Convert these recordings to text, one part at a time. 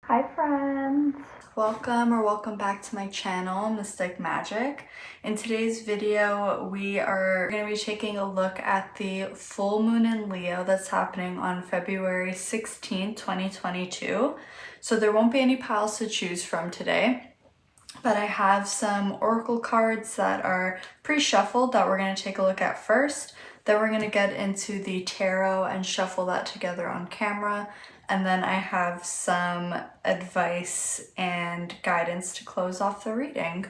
Hi friends! Welcome back to my channel, Mystic Magic. In today's video, we are going to be taking a look at the full moon in Leo that's happening on February 16th, 2022. So there won't be any piles to choose from today, but I have some oracle cards that are pre-shuffled that we're going to take a look at first. Then we're going to get into the tarot and shuffle that together on camera. And then I have some advice and guidance to close off the reading.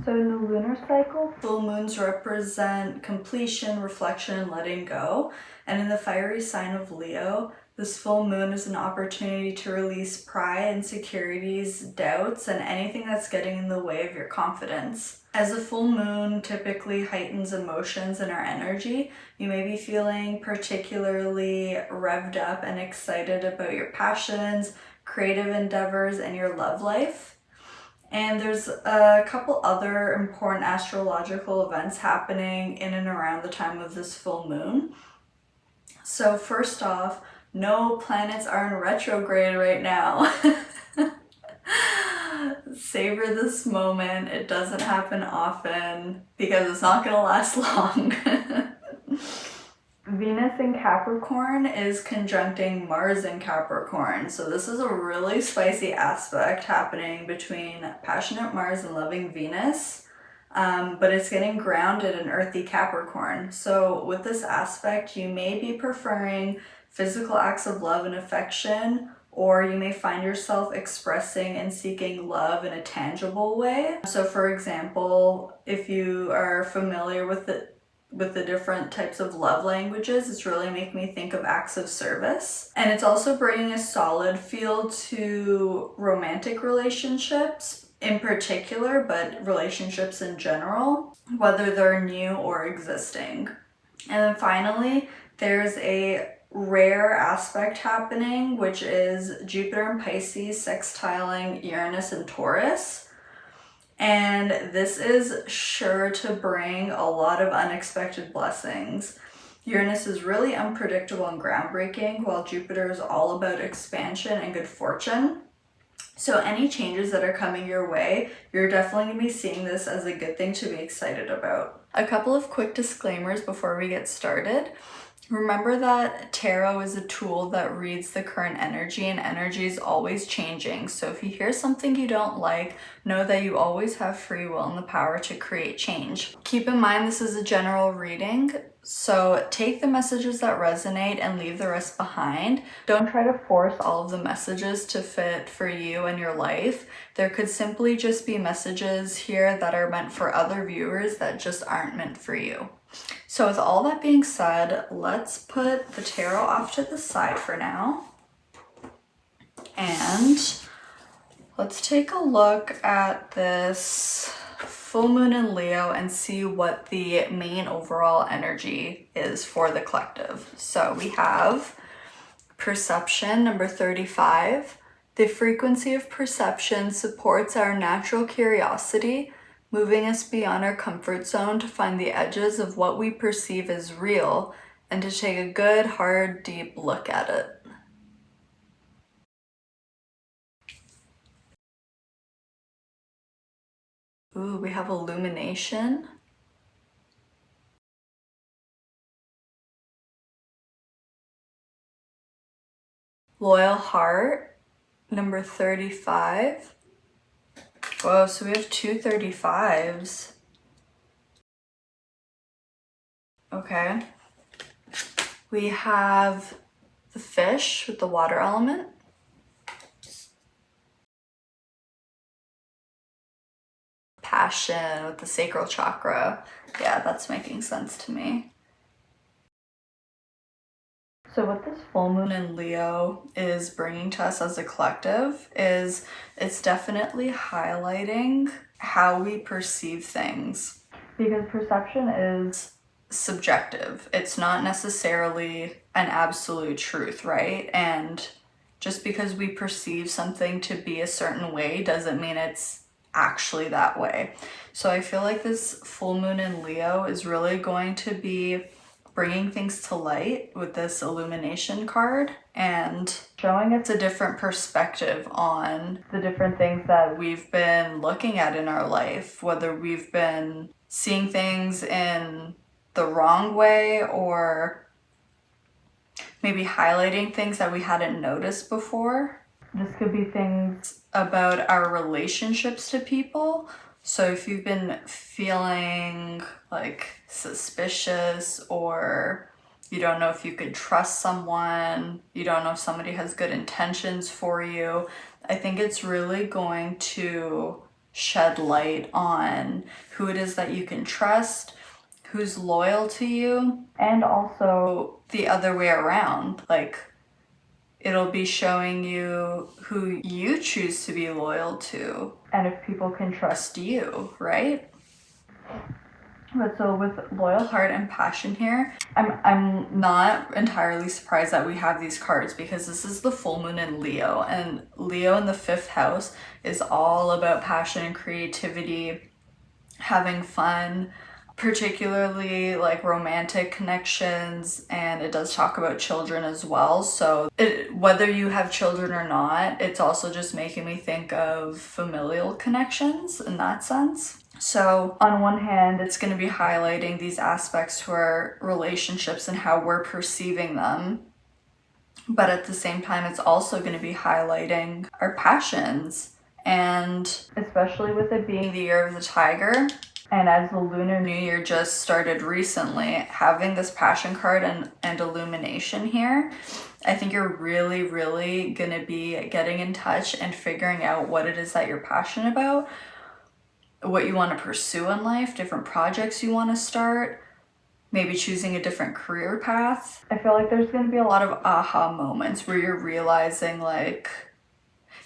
So in the lunar cycle, full moons represent completion, reflection, and letting go. And in the fiery sign of Leo, this full moon is an opportunity to release pride, insecurities, doubts, and anything that's getting in the way of your confidence. As a full moon typically heightens emotions and our energy, you may be feeling particularly revved up and excited about your passions, creative endeavors, and your love life. And there's a couple other important astrological events happening in and around the time of this full moon. So first off, no planets are in retrograde right now. Savor this moment. It doesn't happen often because it's not going to last long. Venus in Capricorn is conjuncting Mars in Capricorn. So this is a really spicy aspect happening between passionate Mars and loving Venus. But it's getting grounded in earthy Capricorn. So with this aspect, you may be preferring physical acts of love and affection, or you may find yourself expressing and seeking love in a tangible way. So for example, if you are familiar with the different types of love languages, it's really making me think of acts of service. And it's also bringing a solid feel to romantic relationships in particular, but relationships in general, whether they're new or existing. And then finally, there's a rare aspect happening, which is Jupiter and Pisces sextiling Uranus and Taurus. And this is sure to bring a lot of unexpected blessings. Uranus is really unpredictable and groundbreaking, while Jupiter is all about expansion and good fortune. So any changes that are coming your way, you're definitely going to be seeing this as a good thing to be excited about. A couple of quick disclaimers before we get started. Remember that tarot is a tool that reads the current energy, and energy is always changing. So if you hear something you don't like, know that you always have free will and the power to create change. Keep in mind this is a general reading, so take the messages that resonate and leave the rest behind. Don't try to force all of the messages to fit for you and your life. There could simply just be messages here that are meant for other viewers that just aren't meant for you. So with all that being said, let's put the tarot off to the side for now. And let's take a look at this full moon in Leo and see what the main overall energy is for the collective. So we have perception, number 35. The frequency of perception supports our natural curiosity, moving us beyond our comfort zone to find the edges of what we perceive as real and to take a good, hard, deep look at it. Ooh, we have illumination. Loyal heart, number 35. Whoa, so we have two 35s. Okay. We have the fish with the water element. Passion with the sacral chakra. Yeah, that's making sense to me. So what this full moon in Leo is bringing to us as a collective is it's definitely highlighting how we perceive things. Because perception is subjective. It's not necessarily an absolute truth, right? And just because we perceive something to be a certain way doesn't mean it's actually that way. So I feel like this full moon in Leo is really going to be bringing things to light with this illumination card and showing us a different perspective on the different things that we've been looking at in our life, whether we've been seeing things in the wrong way or maybe highlighting things that we hadn't noticed before. This could be things about our relationships to people. So if you've been feeling like suspicious, or you don't know if you could trust someone, you don't know if somebody has good intentions for you, I think it's really going to shed light on who it is that you can trust, who's loyal to you, and also the other way around. Like, it'll be showing you who you choose to be loyal to and if people can trust you, right? But so with loyal heart and passion here, I'm not entirely surprised that we have these cards, because this is the full moon in Leo, and Leo in the 5th house is all about passion and creativity, having fun, particularly like romantic connections, and it does talk about children as well. So whether you have children or not, it's also just making me think of familial connections in that sense. So on one hand, it's going to be highlighting these aspects to our relationships and how we're perceiving them. But at the same time, it's also going to be highlighting our passions. And especially with it being the year of the tiger, and as the Lunar New Year just started recently, having this passion card and illumination here, I think you're really, really going to be getting in touch and figuring out what it is that you're passionate about, what you want to pursue in life, different projects you want to start, maybe choosing a different career path. I feel like there's going to be a lot of aha moments where you're realizing like,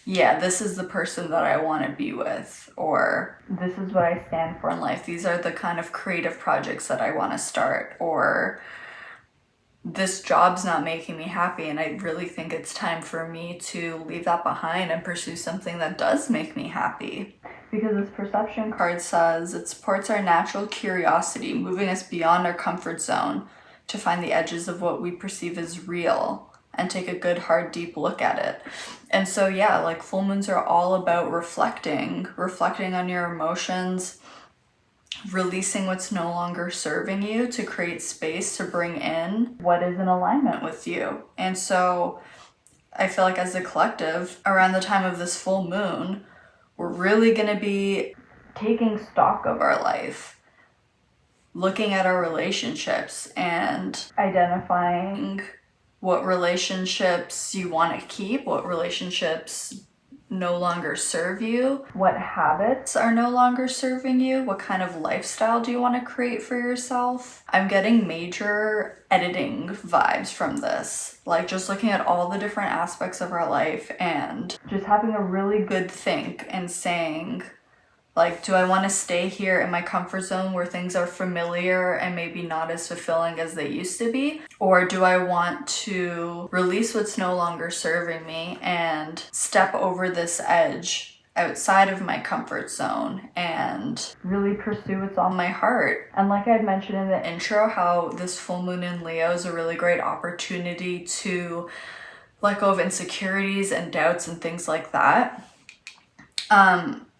yeah, this is the person that I want to be with, or this is what I stand for in life. These are the kind of creative projects that I want to start, or this job's not making me happy and I really think it's time for me to leave that behind and pursue something that does make me happy. Because this perception card says it supports our natural curiosity, moving us beyond our comfort zone to find the edges of what we perceive as real and take a good, hard, deep look at it. And so, yeah, like full moons are all about reflecting on your emotions, releasing what's no longer serving you to create space to bring in what is in alignment with you. And so I feel like as a collective, around the time of this full moon, we're really going to be taking stock of our life, looking at our relationships and identifying what relationships you want to keep, what relationships no longer serve you, what habits are no longer serving you, what kind of lifestyle do you want to create for yourself. I'm getting major editing vibes from this, like just looking at all the different aspects of our life and just having a really good think and saying, like, do I want to stay here in my comfort zone where things are familiar and maybe not as fulfilling as they used to be? Or do I want to release what's no longer serving me and step over this edge outside of my comfort zone and really pursue what's on my heart? And like I had mentioned in the intro, how this full moon in Leo is a really great opportunity to let go of insecurities and doubts and things like that.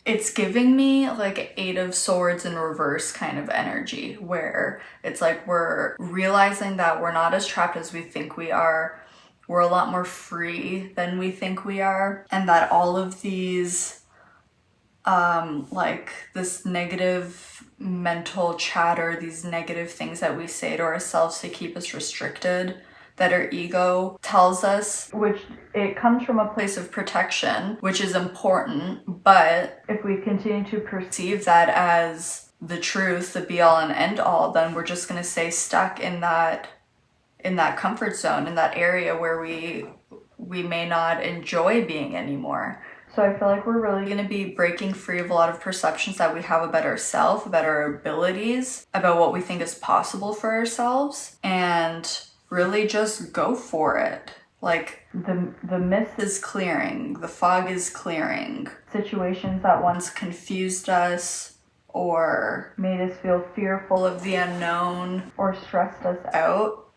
It's giving me like 8 of Swords in reverse kind of energy, where it's like we're realizing that we're not as trapped as we think we are. We're a lot more free than we think we are. And that all of these, like this negative mental chatter, these negative things that we say to ourselves to keep us restricted, that our ego tells us, which it comes from a place of protection, which is important, but if we continue to perceive that as the truth, the be all and end all, then we're just going to stay stuck in that comfort zone, in that area where we may not enjoy being anymore. So I feel like we're really going to be breaking free of a lot of perceptions that we have about ourselves, about our abilities, about what we think is possible for ourselves, and really just go for it. Like the mist is clearing, the fog is clearing. Situations that once confused us or made us feel fearful of the unknown or stressed us out,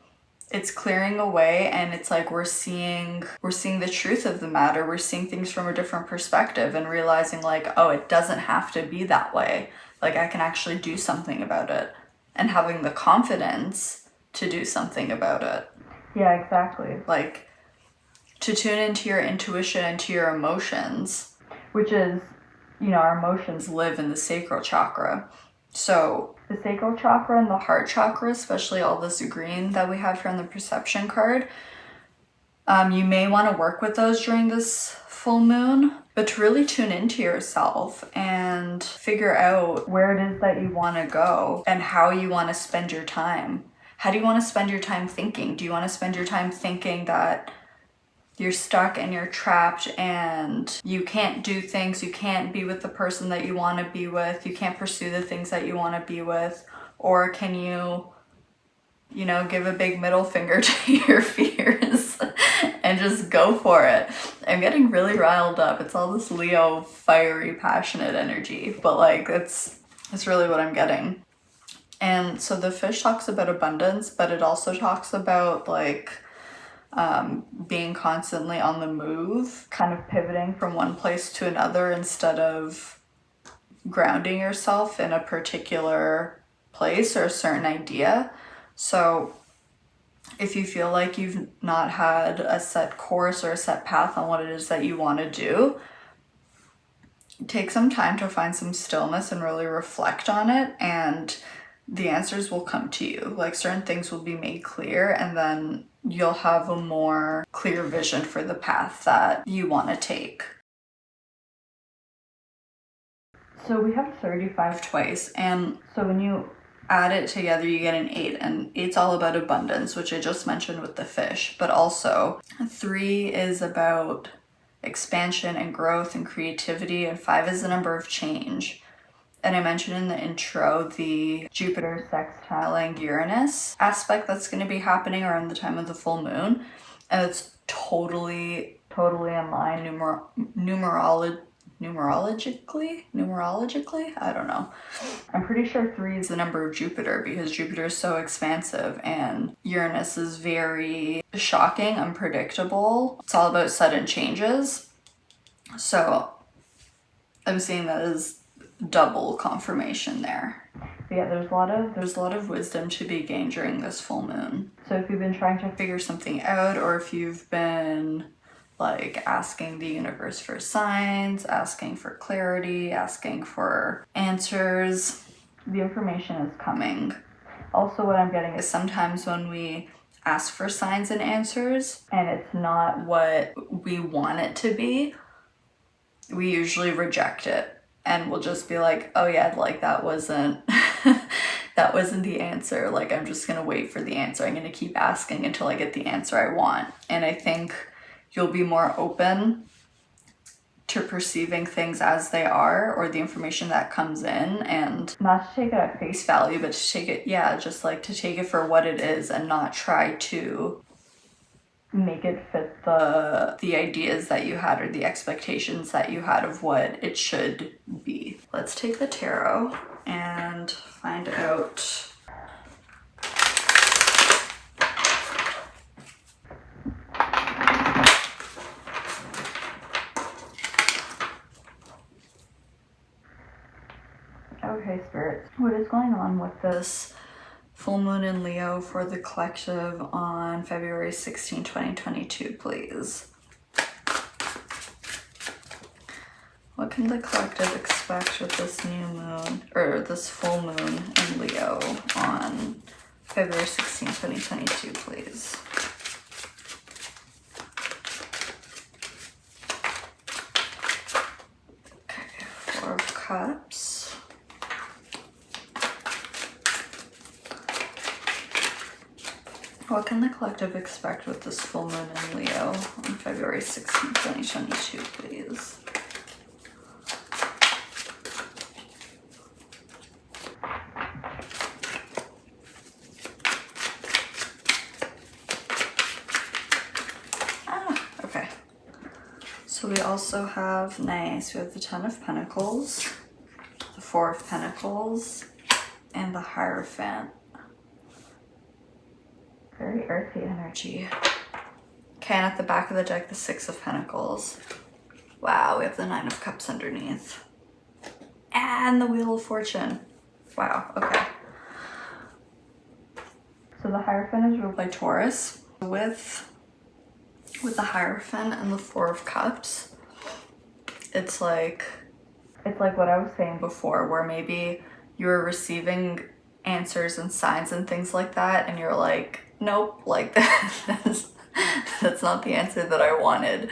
it's clearing away, and it's like we're seeing the truth of the matter. We're seeing things from a different perspective and realizing like, oh, it doesn't have to be that way. Like I can actually do something about it, and having the confidence to do something about it. Yeah, exactly. Like to tune into your intuition and to your emotions, which is, you know, our emotions live in the sacral chakra. So the sacral chakra and the heart chakra, especially all this green that we have here on the perception card, you may want to work with those during this full moon, but to really tune into yourself and figure out where it is that you want to go and how you want to spend your time. How do you want to spend your time thinking? Do you want to spend your time thinking that you're stuck and you're trapped and you can't do things, you can't be with the person that you want to be with, you can't pursue the things that you want to be with? Or can you know, give a big middle finger to your fears and just go for it? I'm getting really riled up. It's all this Leo, fiery, passionate energy, but like it's really what I'm getting. And so the fish talks about abundance, but it also talks about like being constantly on the move, kind of pivoting from one place to another instead of grounding yourself in a particular place or a certain idea. So if you feel like you've not had a set course or a set path on what it is that you want to do, take some time to find some stillness and really reflect on it, and the answers will come to you. Like certain things will be made clear, and then you'll have a more clear vision for the path that you want to take. So we have 35 twice, and so when you add it together you get an 8, and 8's all about abundance, which I just mentioned with the fish, but also 3 is about expansion and growth and creativity, and 5 is the number of change. And I mentioned in the intro the Jupiter sextiling Uranus aspect that's going to be happening around the time of the full moon, and it's totally in line numerologically, I don't know. I'm pretty sure 3 is the number of Jupiter because Jupiter is so expansive and Uranus is very shocking, unpredictable. It's all about sudden changes. So I'm seeing that as double confirmation there. But yeah, there's a lot of wisdom to be gained during this full moon. So if you've been trying to figure something out, or if you've been like asking the universe for signs, asking for clarity, asking for answers, the information is coming. Also, what I'm getting is sometimes when we ask for signs and answers and it's not what we want it to be, we usually reject it. And we'll just be like, oh yeah, like that wasn't that wasn't the answer. Like I'm just gonna wait for the answer. I'm gonna keep asking until I get the answer I want. And I think you'll be more open to perceiving things as they are, or the information that comes in, and not to take it at face value, but to take it, just like to take it for what it is and not try to make it fit the ideas that you had or the expectations that you had of what it should be. Let's take the tarot and find out. Okay, Spirit, what is going on with this full moon in Leo for the collective on February 16, 2022, please? What can the collective expect with this new moon, or this full moon in Leo on February 16, 2022, please? Okay, 4 of Cups. What can the collective expect with this full moon in Leo on February 16, 2022, please? Okay. So we also have, nice, we have the Ten of Pentacles, the Four of Pentacles, and the Hierophant. Very earthy energy. Okay, and at the back of the deck, the Six of Pentacles. Wow, we have the Nine of Cups underneath. And the Wheel of Fortune. Wow, okay. So the Hierophant is ruled by Taurus. With the Hierophant and the Four of Cups, it's like what I was saying before, where maybe you're receiving answers and signs and things like that, and you're like, nope, like that's not the answer that I wanted.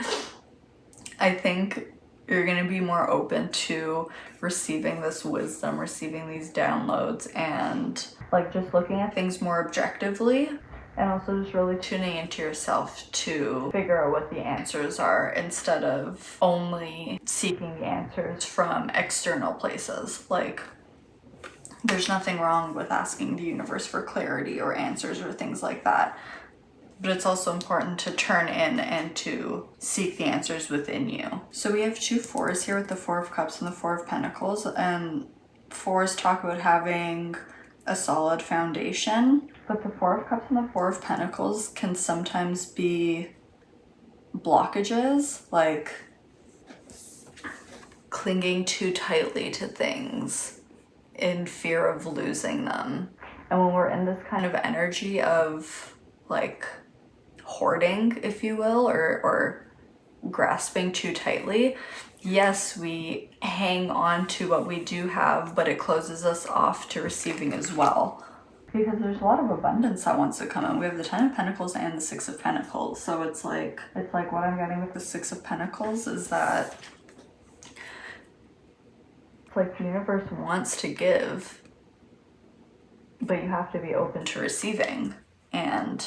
I think you're going to be more open to receiving this wisdom, receiving these downloads, and like just looking at things more objectively, and also just really tuning into yourself to figure out what the answers are instead of only seeking the answers from external places. Like, there's nothing wrong with asking the universe for clarity or answers or things like that. But it's also important to turn in and to seek the answers within you. So we have two fours here with the Four of Cups and the Four of Pentacles. And fours talk about having a solid foundation. But the Four of Cups and the Four of Pentacles can sometimes be blockages, like clinging too tightly to things in fear of losing them. And when we're in this kind of energy of like hoarding, if you will, or grasping too tightly, yes, we hang on to what we do have, but it closes us off to receiving as well. Because there's a lot of abundance that wants to come in. We have the Ten of Pentacles and the Six of Pentacles. So it's like what I'm getting with the Six of Pentacles is that it's like the universe wants to give, but you have to be open to receiving. And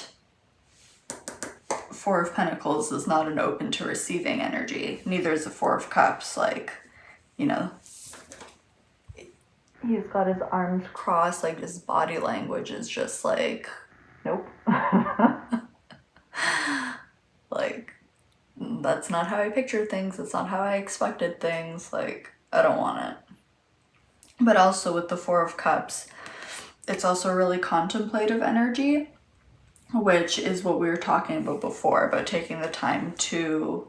Four of Pentacles is not an open to receiving energy. Neither is the Four of Cups. Like, you know, he's got his arms crossed, like his body language is just like, nope. Like, that's not how I pictured things. That's not how I expected things. Like, I don't want it. But also with the Four of Cups, it's also really contemplative energy, which is what we were talking about before, about taking the time to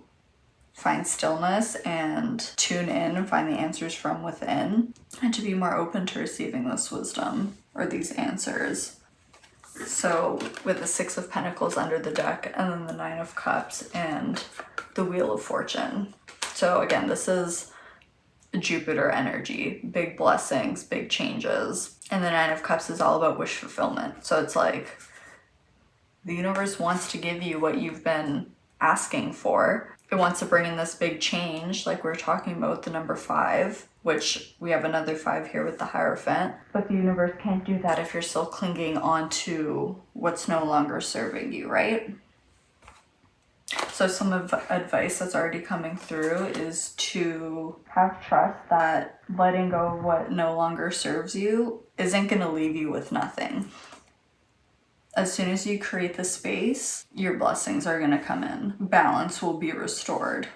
find stillness and tune in and find the answers from within, and to be more open to receiving this wisdom or these answers. So with the Six of Pentacles under the deck, and then the Nine of Cups and the Wheel of Fortune. So again, this is Jupiter energy, big blessings, big changes. And the Nine of Cups is all about wish fulfillment. So it's like the universe wants to give you what you've been asking for. It wants to bring in this big change, like we're talking about the number 5, which we have another 5 here with the Hierophant. But the universe can't do that if you're still clinging on to what's no longer serving you, right? So some of advice that's already coming through is to have trust that letting go of what no longer serves you isn't going to leave you with nothing. As soon as you create the space, your blessings are going to come in. Balance will be restored.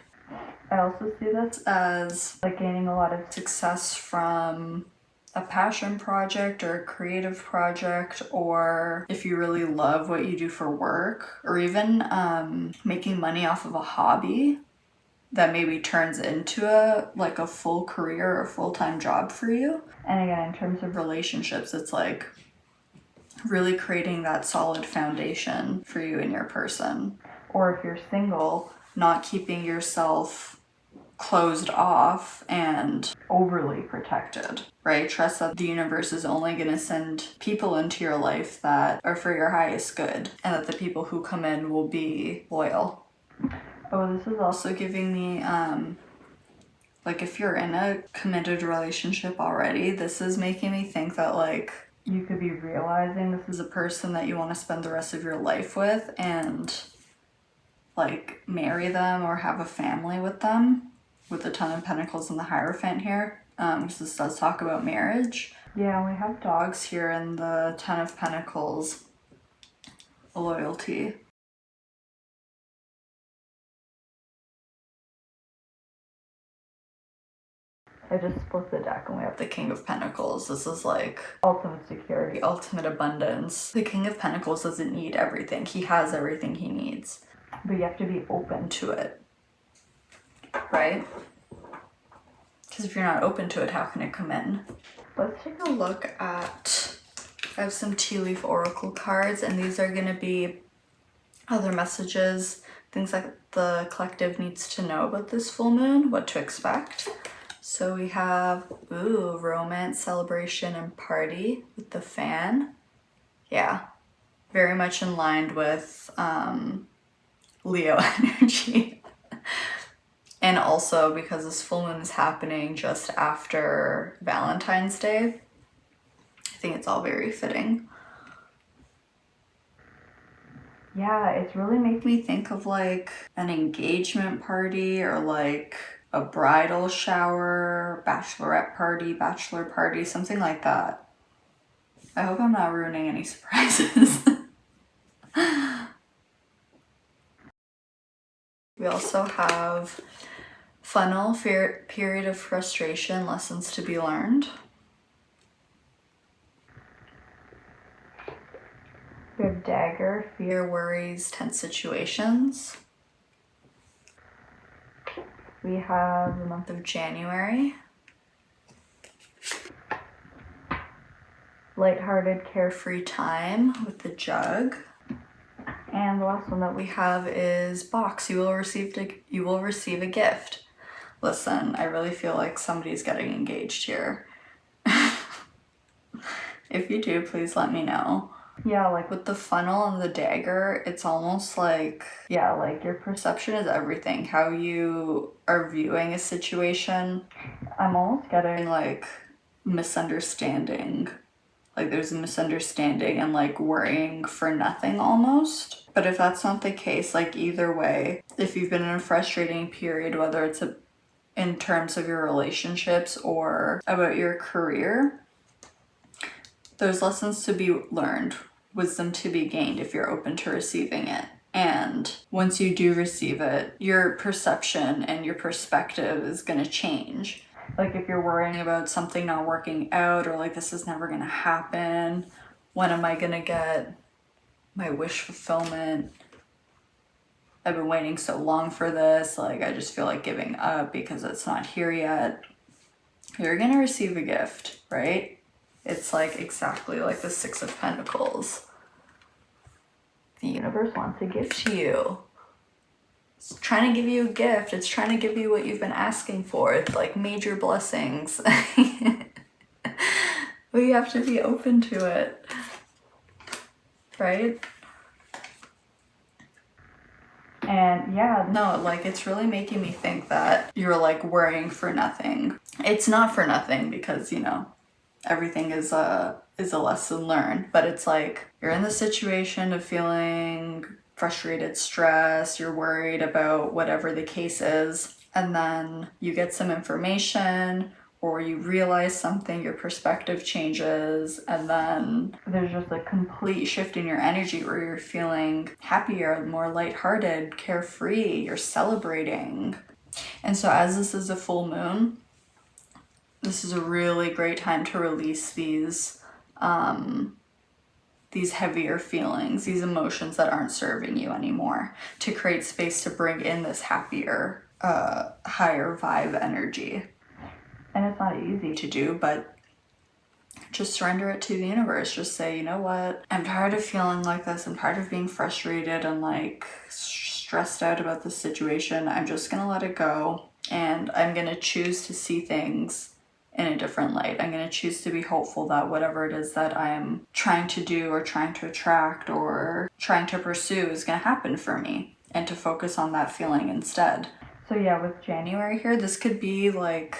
I also see this as like gaining a lot of success from a passion project or a creative project, or if you really love what you do for work, or even making money off of a hobby that maybe turns into a full career or full-time job for you. And again, in terms of relationships, it's like really creating that solid foundation for you and your person. Or if you're single, not keeping yourself closed off and overly protected, right? Trust that the universe is only going to send people into your life that are for your highest good, and that the people who come in will be loyal. Oh, this is also giving me, like if you're in a committed relationship already, this is making me think that like you could be realizing this is a person that you want to spend the rest of your life with and like marry them or have a family with them, with the Ten of Pentacles and the Hierophant here. Because this does talk about marriage. Yeah, we have dogs here in the Ten of Pentacles. Loyalty. I just split the deck and we have the King of Pentacles. This is like ultimate security, ultimate abundance. The King of Pentacles doesn't need everything. He has everything he needs. But you have to be open to it, right? Because if you're not open to it, how can it come in? Let's take a look at, I have some tea leaf oracle cards, and these are going to be other messages, things that the collective needs to know about this full moon, what to expect. So we have, ooh, romance, celebration, and party with the fan. Yeah, very much in line with Leo energy. And also because this full moon is happening just after Valentine's Day, I think it's all very fitting. Yeah, it's really made me think of like an engagement party or like a bridal shower, bachelorette party, bachelor party, something like that. I hope I'm not ruining any surprises. We also have funnel, period of frustration, lessons to be learned. We have dagger, fear, worries, tense situations. We have the month of January. Lighthearted, carefree time with the jug. And the last one that we have is box. You will receive a gift. Listen, I really feel like somebody's getting engaged here. If you do, please let me know. Yeah, like with the funnel and the dagger, it's almost like, yeah, like your perception is everything. How you are viewing a situation. I'm almost getting like misunderstanding. Like there's a misunderstanding and like worrying for nothing almost. But if that's not the case, like either way, if you've been in a frustrating period, whether it's in terms of your relationships or about your career, there's lessons to be learned, wisdom to be gained if you're open to receiving it. And once you do receive it, your perception and your perspective is going to change. Like if you're worrying about something not working out or like this is never going to happen, when am I going to get my wish fulfillment? I've been waiting so long for this, like I just feel like giving up because it's not here yet. You're going to receive a gift, right? It's like exactly like the Six of Pentacles. The universe wants a gift to you. It's trying to give you a gift. It's trying to give you what you've been asking for. It's like major blessings. But you have to be open to it. Right? And yeah, no, like it's really making me think that you're like worrying for nothing. It's not for nothing because, you know, everything is a lesson learned, but it's like you're in the situation of feeling frustrated, stressed, you're worried about whatever the case is, and then you get some information or you realize something, your perspective changes, and then there's just a complete shift in your energy where you're feeling happier, more lighthearted, carefree, you're celebrating. And so as this is a full moon, this is a really great time to release these heavier feelings, these emotions that aren't serving you anymore, to create space to bring in this happier, higher vibe energy. And it's not easy to do, but just surrender it to the universe. Just say, you know what? I'm tired of feeling like this. I'm tired of being frustrated and like stressed out about this situation. I'm just gonna let it go. And I'm gonna choose to see things in a different light. I'm going to choose to be hopeful that whatever it is that I'm trying to do or trying to attract or trying to pursue is going to happen for me, and to focus on that feeling instead. So yeah, with January here, this could be like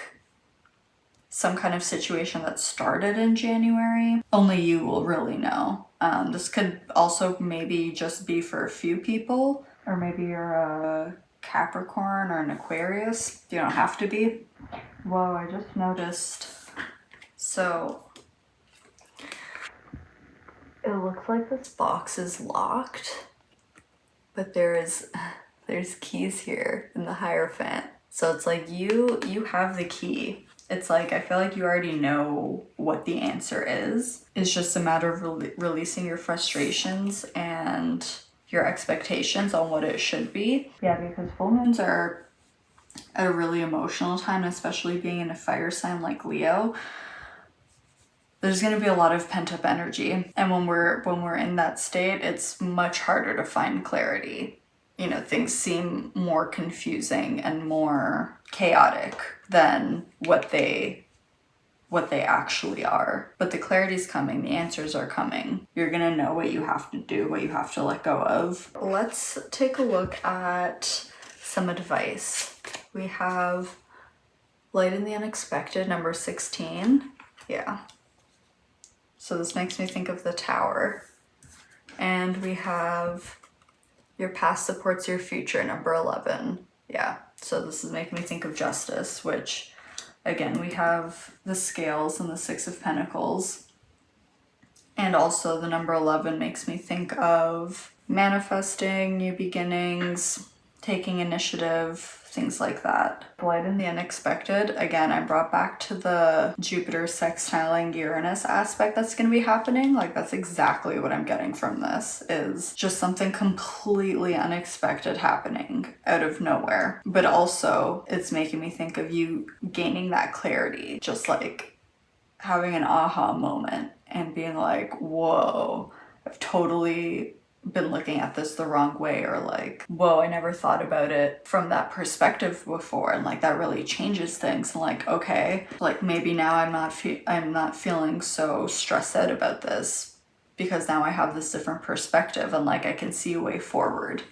some kind of situation that started in January. Only you will really know. This could also maybe just be for a few people, or maybe you're a Capricorn or an Aquarius. You don't have to be. Whoa, I just noticed. So it looks like this box is locked, but there's keys here in the Hierophant. So it's like you have the key. It's like, I feel like you already know what the answer is. It's just a matter of releasing your frustrations and your expectations on what it should be. Yeah, because full moons are a really emotional time, especially being in a fire sign like Leo. There's going to be a lot of pent-up energy, and when we're in that state, it's much harder to find clarity. You know, things seem more confusing and more chaotic than what they actually are. But the clarity's coming, the answers are coming. You're gonna know what you have to do, what you have to let go of. Let's take a look at some advice. We have Light in the Unexpected, number 16. Yeah. So this makes me think of the Tower. And we have Your Past Supports Your Future, number 11. Yeah. So this is making me think of Justice, which, again, we have the Scales and the Six of Pentacles. And also the number 11 makes me think of manifesting, new beginnings, taking initiative, things like that. Light in the Unexpected, again, I'm brought back to the Jupiter sextiling Uranus aspect that's going to be happening. Like, that's exactly what I'm getting from this, is just something completely unexpected happening out of nowhere. But also, it's making me think of you gaining that clarity, just like having an aha moment and being like, whoa, I've totally been looking at this the wrong way, or like, whoa, I never thought about it from that perspective before, and like that really changes things. And like, okay, like maybe now I'm not feeling so stressed out about this because now I have this different perspective, and like I can see a way forward.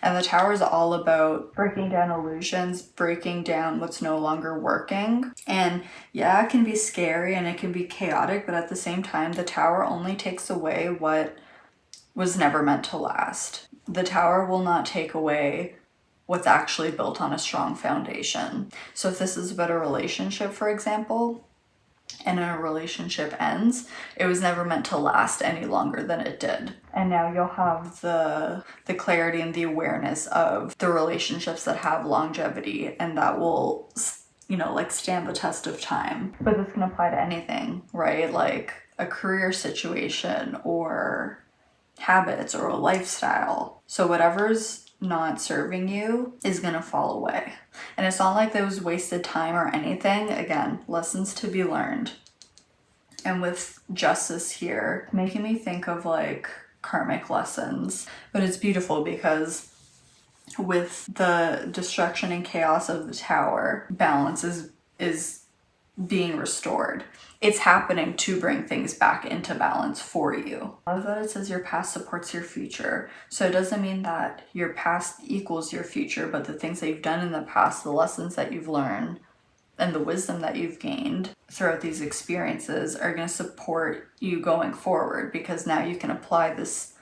And the Tower is all about breaking down illusions, breaking down what's no longer working. And yeah, it can be scary and it can be chaotic, but at the same time, the Tower only takes away what was never meant to last. The Tower will not take away what's actually built on a strong foundation. So if this is about a relationship, for example, and a relationship ends, it was never meant to last any longer than it did. And now you'll have the clarity and the awareness of the relationships that have longevity and that will, you know, like stand the test of time. But this can apply to anything, right? Like a career situation or habits or a lifestyle. So whatever's not serving you is gonna fall away. And it's not like there was wasted time or anything. Again, lessons to be learned. And with Justice here, making me think of like karmic lessons. But it's beautiful because with the destruction and chaos of the Tower, balance is being restored. It's happening to bring things back into balance for you. I love that it says your past supports your future. So it doesn't mean that your past equals your future, but the things that you've done in the past, the lessons that you've learned, and the wisdom that you've gained throughout these experiences are going to support you going forward, because now you can apply this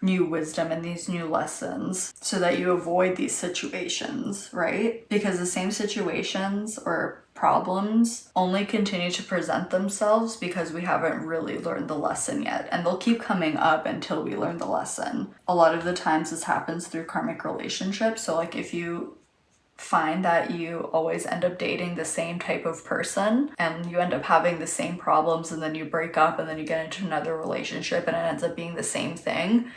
new wisdom and these new lessons so that you avoid these situations, right? Because the same situations or problems only continue to present themselves because we haven't really learned the lesson yet, and they'll keep coming up until we learn the lesson. A lot of the times this happens through karmic relationships. So like if you find that you always end up dating the same type of person and you end up having the same problems, and then you break up and then you get into another relationship and it ends up being the same thing,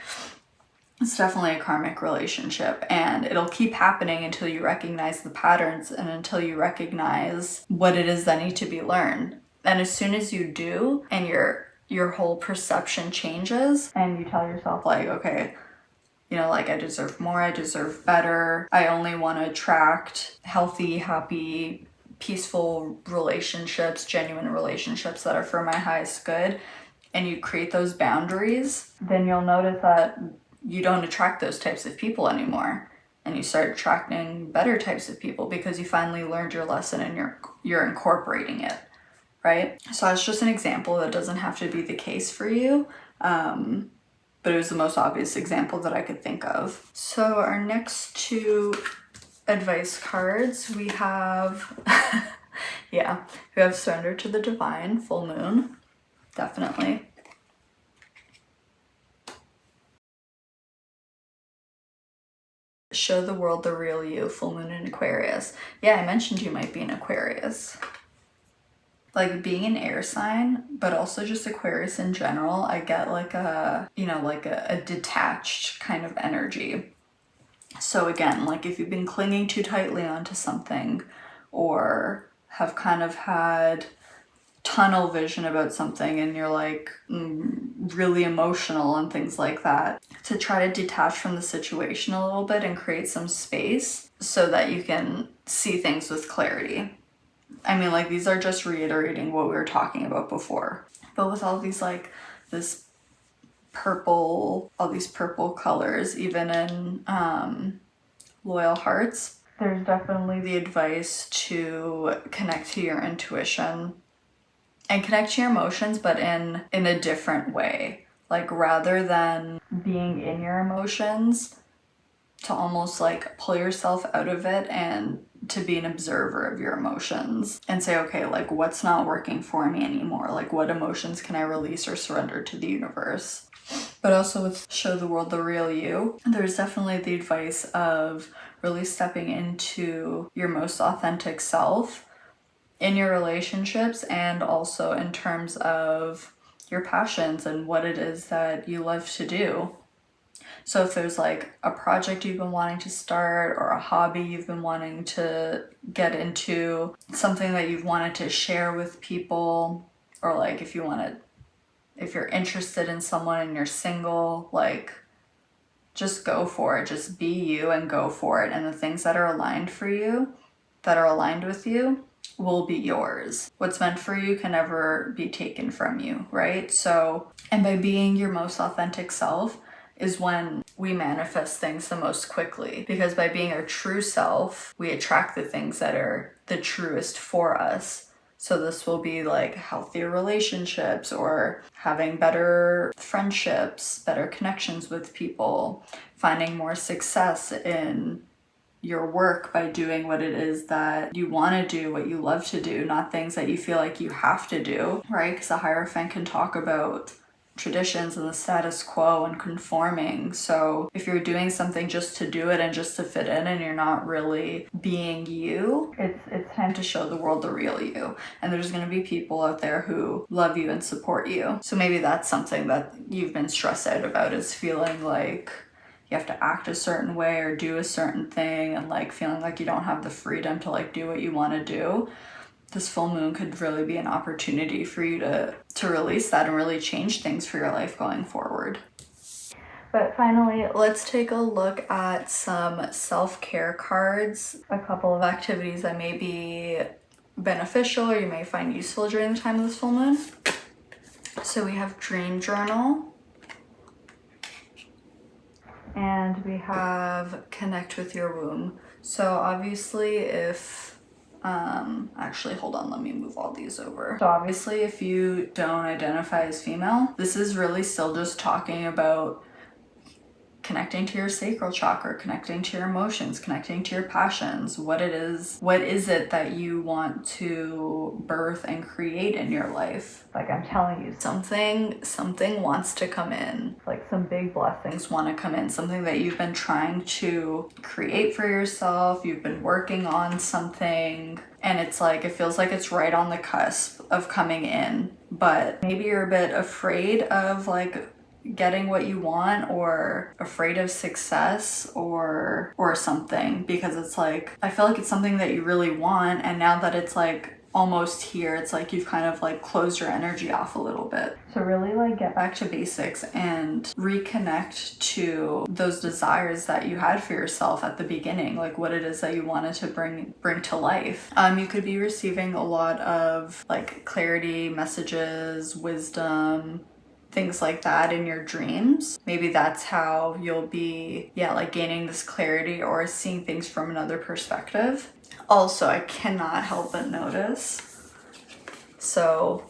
it's definitely a karmic relationship, and it'll keep happening until you recognize the patterns and until you recognize what it is that need to be learned. And as soon as you do, and your whole perception changes, and you tell yourself like, okay, you know, like I deserve more, I deserve better, I only want to attract healthy, happy, peaceful relationships, genuine relationships that are for my highest good, and you create those boundaries, then you'll notice that you don't attract those types of people anymore, and you start attracting better types of people because you finally learned your lesson and you're incorporating it, right? So it's just an example. That doesn't have to be the case for you, but it was the most obvious example that I could think of. So our next two advice cards, we have we have Surrender to the Divine, full moon, definitely. Show the world the real you, full moon in Aquarius. Yeah, I mentioned you might be in Aquarius. like being an air sign, but also just Aquarius in general, I get like a, you know, like a detached kind of energy. So again, like if you've been clinging too tightly onto something or have kind of had tunnel vision about something and you're like really emotional and things like that, to try to detach from the situation a little bit and create some space so that you can see things with clarity. I mean, like, these are just reiterating what we were talking about before. But with all these, like, this purple, all these purple colors, even in Loyal Hearts, there's definitely the advice to connect to your intuition and connect to your emotions, but in a different way. Like, rather than being in your emotions, to almost like pull yourself out of it and to be an observer of your emotions and say, okay, like what's not working for me anymore? Like what emotions can I release or surrender to the universe? But also with Show the World the Real You, there's definitely the advice of really stepping into your most authentic self in your relationships and also in terms of your passions and what it is that you love to do. So if there's like a project you've been wanting to start or a hobby you've been wanting to get into, something that you've wanted to share with people, or like if you're interested in someone and you're single, like just go for it. Just be you and go for it. And the things that are aligned for you, that are aligned with you, will be yours. What's meant for you can never be taken from you, right? So, and by being your most authentic self is when we manifest things the most quickly, because by being our true self, we attract the things that are the truest for us. So this will be like healthier relationships or having better friendships, better connections with people, finding more success in your work by doing what it is that you want to do, what you love to do, not things that you feel like you have to do, right? Because a Hierophant can talk about traditions and the status quo and conforming. So if you're doing something just to do it and just to fit in and you're not really being you, it's time to show the world the real you. And there's going to be people out there who love you and support you. So maybe that's something that you've been stressed out about, is feeling like you have to act a certain way or do a certain thing and like feeling like you don't have the freedom to like do what you want to do. This full moon could really be an opportunity for you to release that and really change things for your life going forward. But finally, let's take a look at some self-care cards, a couple of activities that may be beneficial or you may find useful during the time of this full moon. So we have Dream Journal, and we have Connect with Your Womb. So obviously if actually hold on, let me move all these over. So obviously if you don't identify as female, this is really still just talking about connecting to your sacral chakra, connecting to your emotions, connecting to your passions. What is it that you want to birth and create in your life? Like I'm telling you, something wants to come in. Like some big blessings want to come in. Something that you've been trying to create for yourself. You've been working on something and it's like, it feels like it's right on the cusp of coming in. But maybe you're a bit afraid of like getting what you want, or afraid of success or something, because it's like, I feel like it's something that you really want, and now that it's like almost here, it's like you've kind of like closed your energy off a little bit. So really like get back to basics and reconnect to those desires that you had for yourself at the beginning, like what it is that you wanted to bring to life. You could be receiving a lot of like clarity messages, wisdom, things like that in your dreams. Maybe that's how you'll be, like gaining this clarity or seeing things from another perspective. Also, I cannot help but notice, so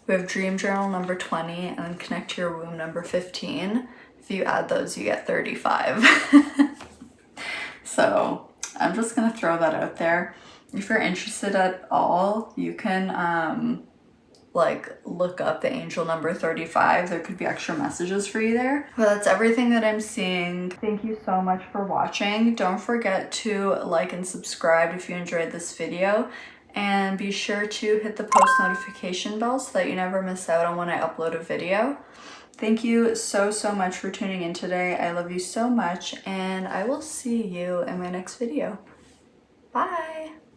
we have Dream Journal number 20 and then Connect to Your Womb number 15. If you add those, you get 35. So I'm just gonna throw that out there. If you're interested at all, you can like look up the angel number 35. There could be extra messages for you there. But that's everything that I'm seeing. Thank you so much for watching. Don't forget to like and subscribe if you enjoyed this video. And be sure to hit the post notification bell so that you never miss out on when I upload a video. Thank you so much for tuning in today. I love you so much, and I will see you in my next video. Bye!